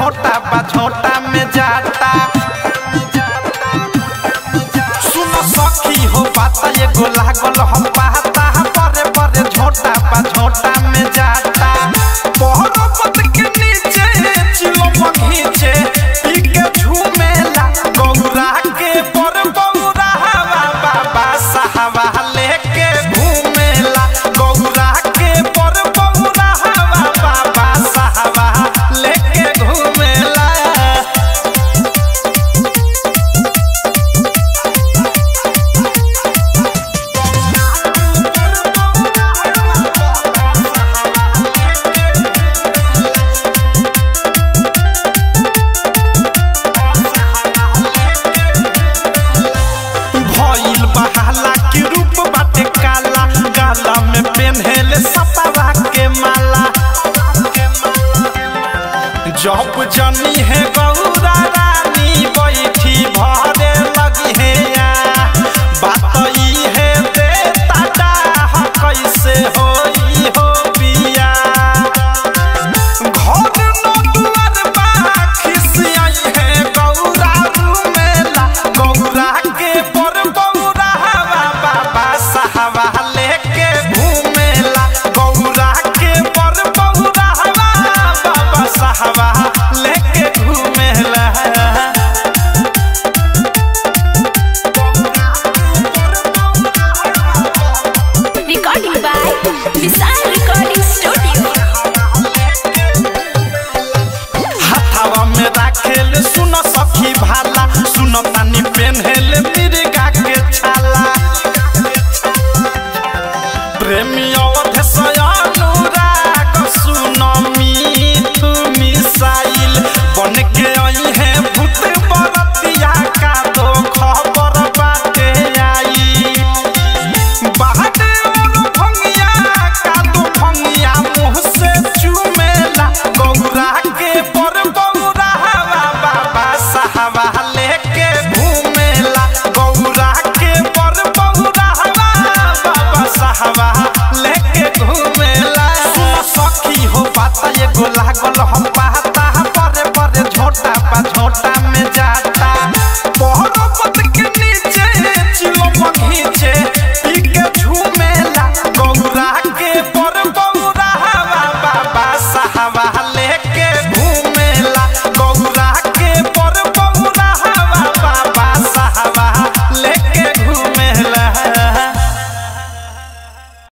झोटा बा झोटा में जाता। सुनो सखी हो बात ये गोला गोल हम पाता बड़े बड़े झोटा बा झोटा में जाता। पर्वत के नीचे चिलो मघीचे पी के झूमेला गौरा के पर बौरा हवा बाबा साहबा लेके घूमेला गौरा के पर बौरा हवा बाबा साहबा लेके घूमेला। भइल बहाला की रूप बाटे काला गाला में पेन्हेले सपरा के माला। जब जनी है गौरा रानी बैठी भरे लगी है बात ई है देता डाह कैसे होई हो बिया। घर न दुआर बा खिसियाई है गौरा रूमेला गौरा के पर बौरा हवा बाबा साहबा लेके घूमेला गौरा के पर बौरा हवा बाबा साहबा लेके घूमेला। Recording by Vishal Recording Studio. हाथावा में राखेल सुनो सखी भाला सुनो तानी पेन्हेले मिर्गा के छाला। प्रेमी अवधेश अनुराग सुनो मीठू मिसाइल बन के आई है भूत बरतिया का दो खबर बाटे आई। बाहर और भंगिया का दो भंगिया मुँह से चूमेला गौरा के पर बौरा हवा बाबा साहबा लेके घूमेला गौरा के पर बौरा हवा बाबा साहबा लेके घूमेला। सुनो सखी हो बात ये गोला गोल हम पाता बड़े बड़े झोटा बा झोटा